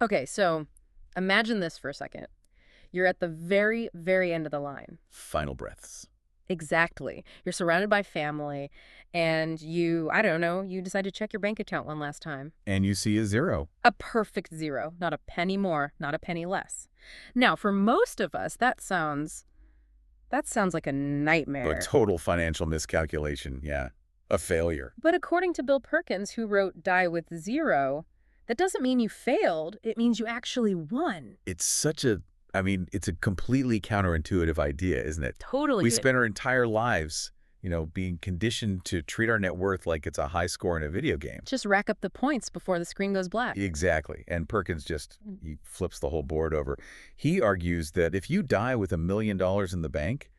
Okay, so imagine this for a second. You're at the very, very end of the line. Final breaths. Exactly. You're surrounded by family, and I don't know, you decide to check your bank account one last time. And you see a zero. A perfect zero. Not a penny more, not a penny less. Now, for most of us, that sounds like a A nightmare. total financial miscalculation, yeah. A failure. But according to Bill Perkins, who wrote Die with Zero, that doesn't mean you failed. It means you actually won. It's such a, I mean, it's a completely counterintuitive idea, isn't it? Totally. We spend our entire lives, being conditioned to treat our net worth like it's a high score in a video game. Just rack up the points before the screen goes black. Exactly. And Perkins he flips the whole board over. He argues that if you die with $1 million in the bank,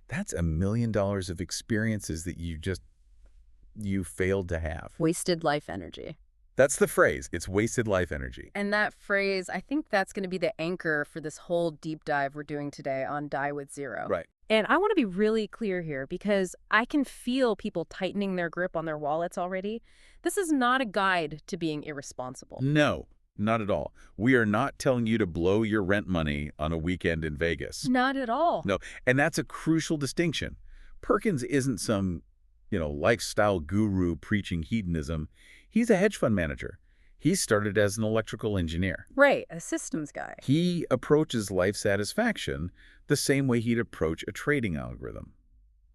that's $1 million of experiences that you failed to have. Wasted life energy. That's the phrase. It's wasted life energy. And that phrase, I think that's going to be the anchor for this whole deep dive we're doing today on Die with Zero. Right. And I want to be really clear here because I can feel people tightening their grip on their wallets already. This is not a guide to being irresponsible. No, not at all. We are not telling you to blow your rent money on a weekend in Vegas. Not at all. No, and that's a crucial distinction. Perkins isn't some, lifestyle guru preaching hedonism. He's a hedge fund manager. He started as an electrical engineer. Right, a systems guy. He approaches life satisfaction the same way he'd approach a trading algorithm.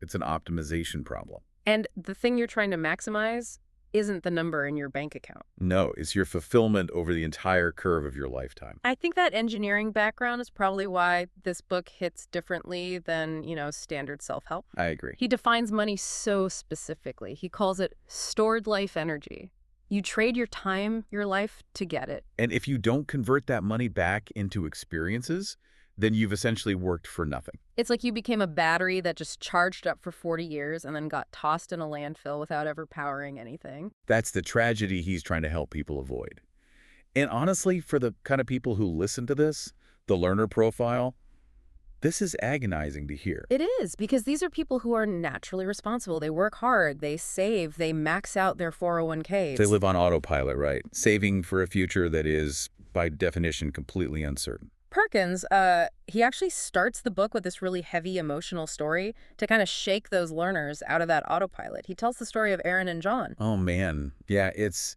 It's an optimization problem. And the thing you're trying to maximize isn't the number in your bank account. No, it's your fulfillment over the entire curve of your lifetime. I think that engineering background is probably why this book hits differently than, standard self-help. I agree. He defines money so specifically. He calls it stored life energy. You trade your time, your life, to get it. And if you don't convert that money back into experiences, then you've essentially worked for nothing. It's like you became a battery that just charged up for 40 years and then got tossed in a landfill without ever powering anything. That's the tragedy he's trying to help people avoid. And honestly, for the kind of people who listen to this, the learner profile, this is agonizing to hear. It is, because these are people who are naturally responsible. They work hard, they save, they max out their 401ks. They live on autopilot, right? Saving for a future that is, by definition, completely uncertain. Perkins, he actually starts the book with this really heavy emotional story to kind of shake those learners out of that autopilot. He tells the story of Aaron and John. Oh, man. Yeah, it's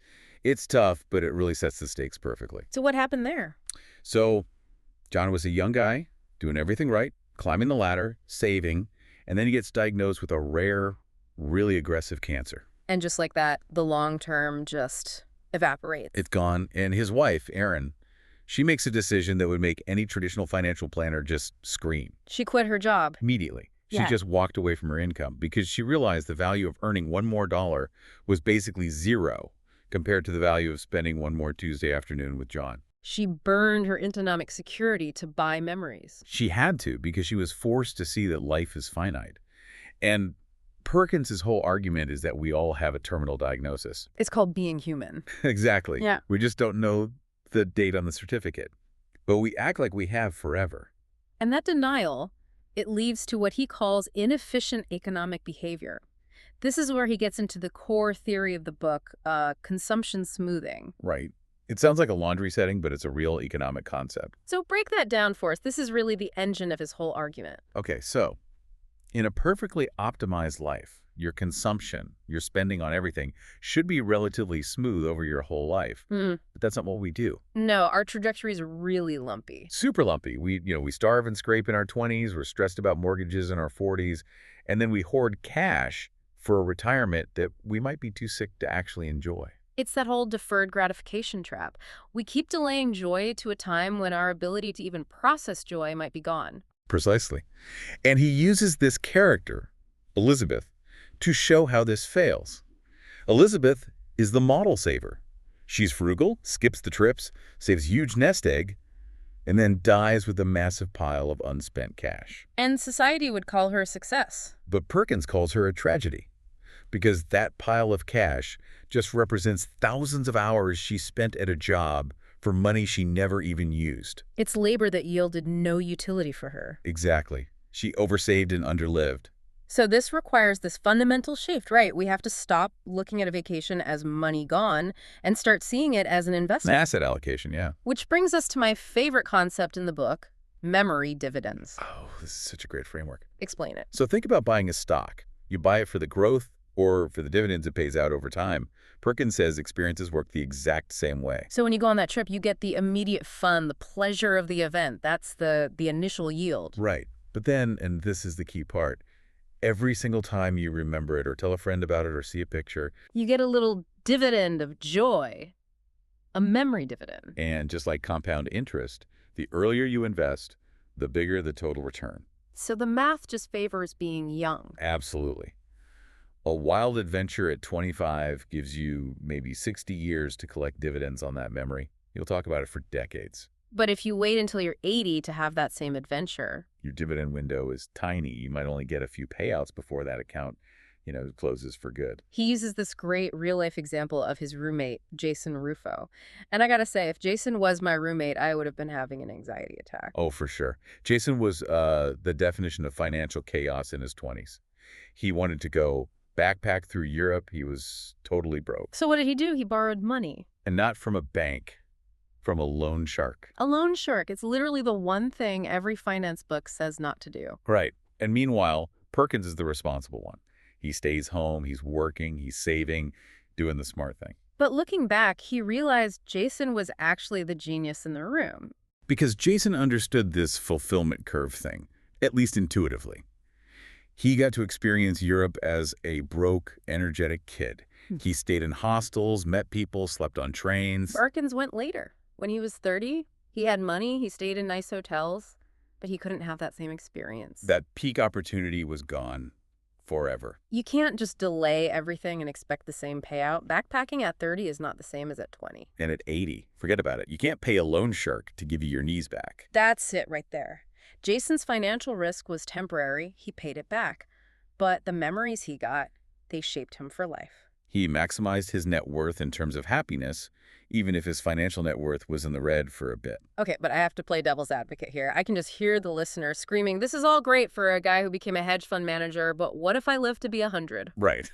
tough, but it really sets the stakes perfectly. So what happened there? So John was a young guy, doing everything right, climbing the ladder, saving, and then he gets diagnosed with a rare, really aggressive cancer. And just like that, the long term just evaporates. It's gone, and his wife, Erin, she makes a decision that would make any traditional financial planner just scream. She quit her job. Immediately. She Yeah. just walked away from her income because she realized the value of earning one more dollar was basically zero compared to the value of spending one more Tuesday afternoon with John. She burned her economic security to buy memories. She had to because she was forced to see that life is finite. And Perkins' whole argument is that we all have a terminal diagnosis. It's called being human. Exactly. Yeah. We just don't know the date on the certificate. But we act like we have forever. And that denial, it leads to what he calls inefficient economic behavior. This is where he gets into the core theory of the book, consumption smoothing. Right. It sounds like a laundry setting, but it's a real economic concept. So break that down for us. This is really the engine of his whole argument. Okay, so in a perfectly optimized life, your consumption, your spending on everything, should be relatively smooth over your whole life. But that's not what we do. No, our trajectory is really lumpy. Super lumpy. We starve and scrape in our 20s, we're stressed about mortgages in our 40s, and then we hoard cash for a retirement that we might be too sick to actually enjoy. It's that whole deferred gratification trap. We keep delaying joy to a time when our ability to even process joy might be gone. Precisely. And he uses this character, Elizabeth, to show how this fails. Elizabeth is the model saver. She's frugal, skips the trips, saves huge nest egg, and then dies with a massive pile of unspent cash. And society would call her a success. But Perkins calls her a tragedy, because that pile of cash just represents thousands of hours she spent at a job for money she never even used. It's labor that yielded no utility for her. Exactly. She oversaved and underlived. So this requires this fundamental shift, right? We have to stop looking at a vacation as money gone and start seeing it as an investment. Asset allocation, yeah. Which brings us to my favorite concept in the book, memory dividends. Oh, this is such a great framework. Explain it. So think about buying a stock. You buy it for the growth or for the dividends it pays out over time. Perkins says experiences work the exact same way. So when you go on that trip, you get the immediate fun, the pleasure of the event. That's the initial yield. Right. But then, and this is the key part, every single time you remember it or tell a friend about it or see a picture. You get a little dividend of joy, a memory dividend. And just like compound interest, the earlier you invest, the bigger the total return. So the math just favors being young. Absolutely. A wild adventure at 25 gives you maybe 60 years to collect dividends on that memory. You'll talk about it for decades. But if you wait until you're 80 to have that same adventure, your dividend window is tiny. You might only get a few payouts before that account, closes for good. he uses this great real-life example of his roommate, Jason Rufo. And I gotta say, if Jason was my roommate, I would have been having an anxiety attack. Oh, for sure. Jason was the definition of financial chaos in his 20s. He wanted to go backpack through Europe. He was totally broke. So what did he do? He borrowed money. And not from a bank, from a loan shark. A loan shark. It's literally the one thing every finance book says not to do. Right. And meanwhile, Perkins is the responsible one. He stays home, he's working, he's saving, doing the smart thing. But looking back, he realized Jason was actually the genius in the room. Because Jason understood this fulfillment curve thing, at least intuitively. He got to experience Europe as a broke, energetic kid. He stayed in hostels, met people, slept on trains. Perkins went later. When he was 30, he had money, he stayed in nice hotels, but he couldn't have that same experience. That peak opportunity was gone forever. You can't just delay everything and expect the same payout. Backpacking at 30 is not the same as at 20. And at 80, forget about it. You can't pay a loan shark to give you your knees back. That's it right there. Jason's financial risk was temporary. He paid it back. But the memories he got, they shaped him for life. He maximized his net worth in terms of happiness, even if his financial net worth was in the red for a bit. Okay, but I have to play devil's advocate here. I can just hear the listener screaming, this is all great for a guy who became a hedge fund manager, but what if I live to be 100? Right.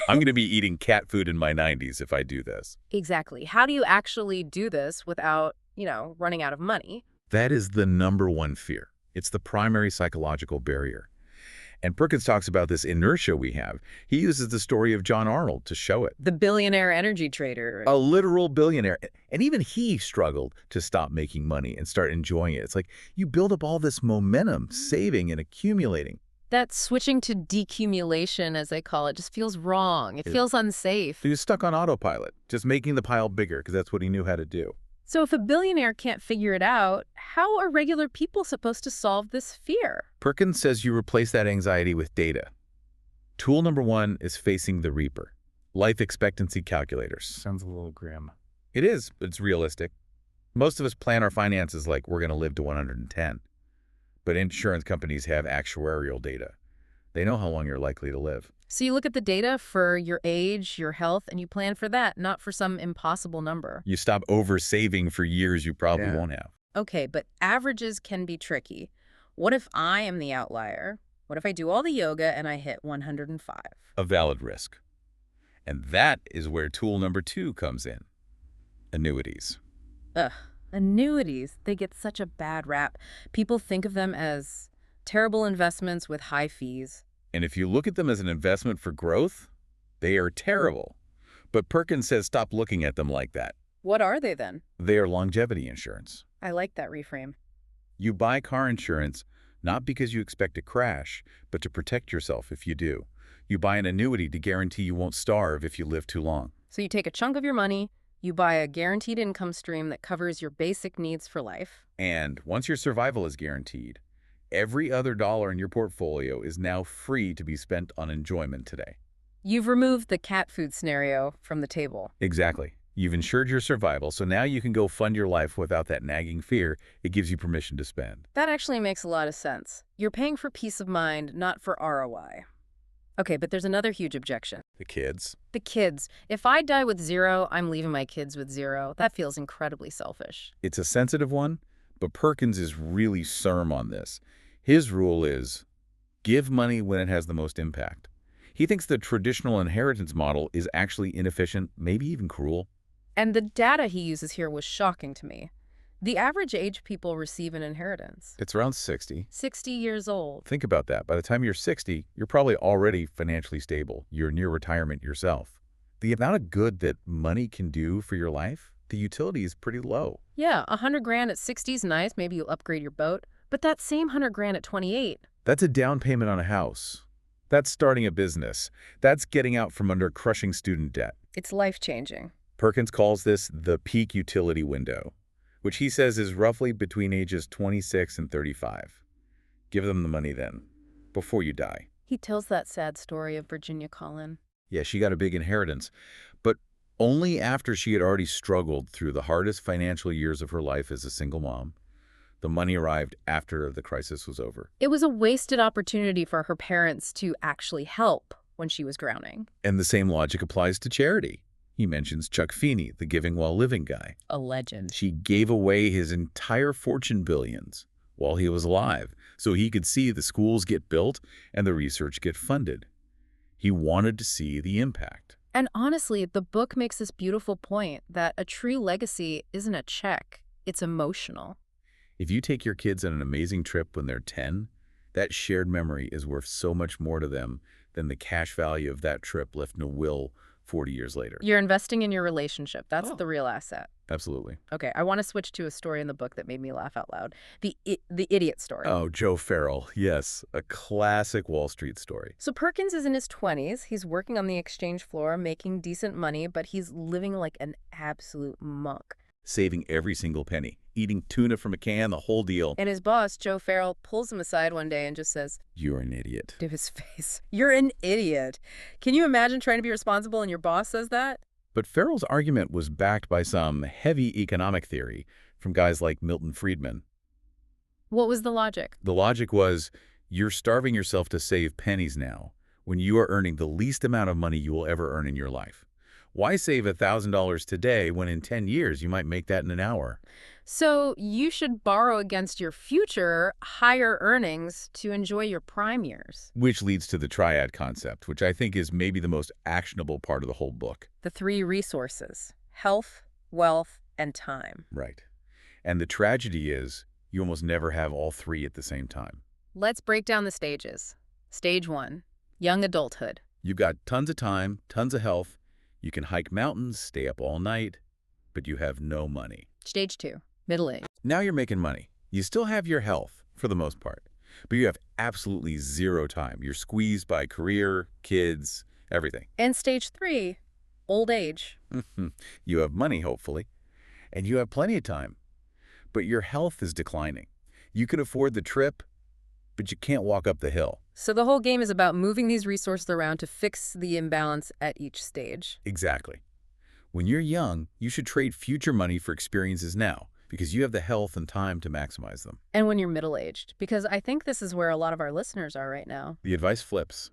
I'm going to be eating cat food in my 90s if I do this. Exactly. How do you actually do this without, running out of money? That is the #1 fear. It's the primary psychological barrier. And Perkins talks about this inertia we have. He uses the story of John Arnold to show it. The billionaire energy trader. A literal billionaire. And even he struggled to stop making money and start enjoying it. It's like you build up all this momentum, saving and accumulating. That switching to decumulation, as they call it, just feels wrong. It feels unsafe. He was stuck on autopilot, just making the pile bigger because that's what he knew how to do. So if a billionaire can't figure it out, how are regular people supposed to solve this fear? Perkins says you replace that anxiety with data. Tool #1 is facing the reaper. Life expectancy calculators. Sounds a little grim. It is, but it's realistic. Most of us plan our finances like we're going to live to 110. But insurance companies have actuarial data. They know how long you're likely to live. So you look at the data for your age, your health, and you plan for that, not for some impossible number. You stop over-saving for years you probably won't have. Okay, but averages can be tricky. What if I am the outlier? What if I do all the yoga and I hit 105? A valid risk. And that is where tool #2 comes in. Annuities. Ugh, annuities. They get such a bad rap. People think of them as terrible investments with high fees. And if you look at them as an investment for growth, they are terrible. But Perkins says stop looking at them like that. What are they then? They are longevity insurance. I like that reframe. You buy car insurance not because you expect a crash, but to protect yourself if you do. You buy an annuity to guarantee you won't starve if you live too long. So you take a chunk of your money, you buy a guaranteed income stream that covers your basic needs for life. And once your survival is guaranteed, every other dollar in your portfolio is now free to be spent on enjoyment today. You've removed the cat food scenario from the table. Exactly. You've ensured your survival, so now you can go fund your life without that nagging fear. It gives you permission to spend. That actually makes a lot of sense. You're paying for peace of mind, not for ROI. Okay, but there's another huge objection. The kids. The kids. If I die with zero, I'm leaving my kids with zero. That feels incredibly selfish. It's a sensitive one, but Perkins is really firm on this. His rule is Give money when it has the most impact. He thinks the traditional inheritance model is actually inefficient, maybe even cruel. And the data he uses here was shocking to me. The average age people receive an inheritance. It's around 60. 60 years old. Think about that. By the time you're 60, you're probably already financially stable. You're near retirement yourself. The amount of good that money can do for your life, the utility is pretty low. Yeah, 100 grand at 60 is nice. Maybe you'll upgrade your boat. But that same 100 grand at 28. That's a down payment on a house. That's starting a business. That's getting out from under crushing student debt. It's life-changing. Perkins calls this the peak utility window, which he says is roughly between ages 26 and 35. Give them the money then, before you die. He tells that sad story of Virginia Collin. Yeah, she got a big inheritance, but only after she had already struggled through the hardest financial years of her life as a single mom. The money arrived after the crisis was over. It was a wasted opportunity for her parents to actually help when she was drowning. And the same logic applies to charity. He mentions Chuck Feeney, the giving while living guy. A legend. She gave away his entire fortune billions while he was alive so he could see the schools get built and the research get funded. He wanted to see the impact. And honestly, the book makes this beautiful point that a true legacy isn't a check, it's emotional. If you take your kids on an amazing trip when they're 10, that shared memory is worth so much more to them than the cash value of that trip left in a will 40 years later. You're investing in your relationship. That's Oh. the real asset. Absolutely. Okay, I want to switch to a story in the book that made me laugh out loud. The idiot story. Oh, Joe Farrell. Yes, a classic Wall Street story. So Perkins is in his 20s. He's working on the exchange floor, making decent money, but he's living like an absolute monk. Saving every single penny, eating tuna from a can, the whole deal. And his boss, Joe Farrell, pulls him aside one day and just says You're an idiot. to his face, "You're an idiot." Can you imagine trying to be responsible and your boss says that? But Farrell's argument was backed by some heavy economic theory from guys like Milton Friedman. What was the logic? The logic was, you're starving yourself to save pennies now when you are earning the least amount of money you will ever earn in your life. Why save $1,000 today when in 10 years you might make that in an hour? So you should borrow against your future higher earnings to enjoy your prime years. Which leads to the triad concept, which I think is maybe the most actionable part of the whole book. The three resources: health, wealth, and time. Right. And the tragedy is you almost never have all three at the same time. Let's break down the stages. Stage 1, young adulthood. You've got tons of time, tons of health. You can hike mountains, stay up all night, but you have no money. Stage 2, middle age. Now you're making money. You still have your health, for the most part, but you have absolutely zero time. You're squeezed by career, kids, everything. And stage 3, old age. You have money, hopefully, and you have plenty of time, but your health is declining. You can afford the trip, but you can't walk up the hill. So the whole game is about moving these resources around to fix the imbalance at each stage. Exactly. When you're young, you should trade future money for experiences now because you have the health and time to maximize them. And when you're middle-aged, because I think this is where a lot of our listeners are right now. The advice flips.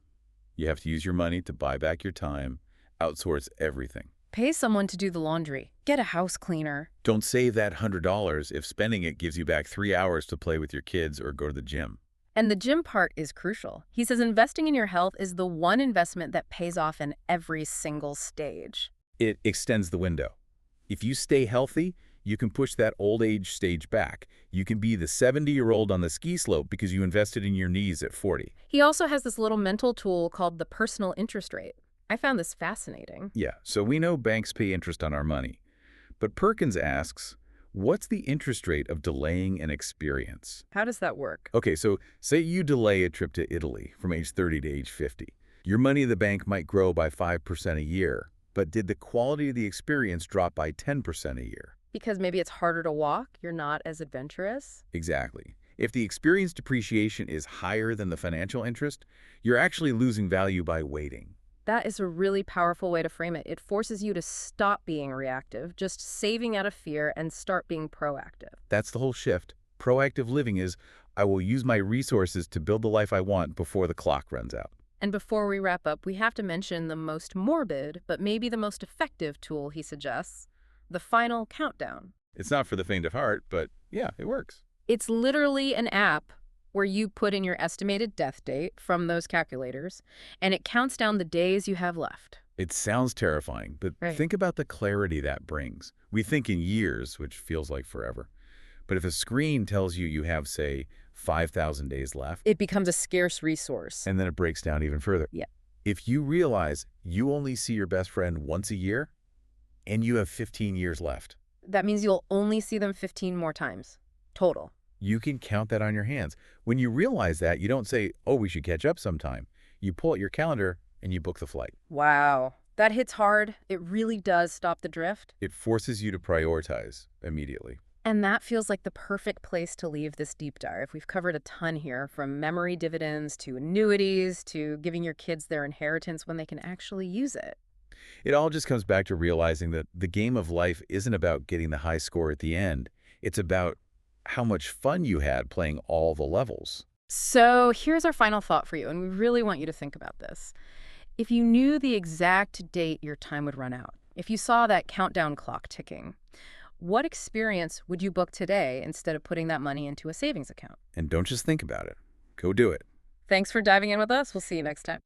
You have to use your money to buy back your time, outsource everything. Pay someone to do the laundry. Get a house cleaner. Don't save that $100 if spending it gives you back 3 hours to play with your kids or go to the gym. And the gym part is crucial. He says investing in your health is the one investment that pays off in every single stage. It extends the window. If you stay healthy, you can push that old age stage back. You can be the 70-year-old on the ski slope because you invested in your knees at 40. He also has this little mental tool called the personal interest rate. I found this fascinating. Yeah, so we know banks pay interest on our money. But Perkins asks, what's the interest rate of delaying an experience? How does that work? Okay, so say you delay a trip to Italy from age 30 to age 50. Your money in the bank might grow by 5% a year, but did the quality of the experience drop by 10% a year? Because maybe it's harder to walk, you're not as adventurous. Exactly. If the experience depreciation is higher than the financial interest, you're actually losing value by waiting. That is a really powerful way to frame it. It forces you to stop being reactive, just saving out of fear, and start being proactive. That's the whole shift. Proactive living is, I will use my resources to build the life I want before the clock runs out. And before we wrap up, we have to mention the most morbid, but maybe the most effective tool he suggests, the final countdown. It's not for the faint of heart, but yeah, it works. It's literally an app where you put in your estimated death date from those calculators, and it counts down the days you have left. It sounds terrifying, but Right. think about the clarity that brings. We think in years, which feels like forever. But if a screen tells you you have, say, 5,000 days left, It becomes a scarce resource. and then it breaks down even further. Yeah. If you realize you only see your best friend once a year, and you have 15 years left, That means you'll only see them 15 more times. Total. you can count that on your hands. When you realize that, you don't say, oh, we should catch up sometime. You pull out your calendar and you book the flight. Wow. That hits hard. It really does stop the drift. It forces you to prioritize immediately. And that feels like the perfect place to leave this deep dive. We've covered a ton here, from memory dividends to annuities to giving your kids their inheritance when they can actually use it. It all just comes back to realizing that the game of life isn't about getting the high score at the end. It's about how much fun you had playing all the levels. So here's our final thought for you, and we really want you to think about this. If you knew the exact date your time would run out, if you saw that countdown clock ticking, what experience would you book today instead of putting that money into a savings account? And don't just think about it. Go do it. Thanks for diving in with us. We'll see you next time.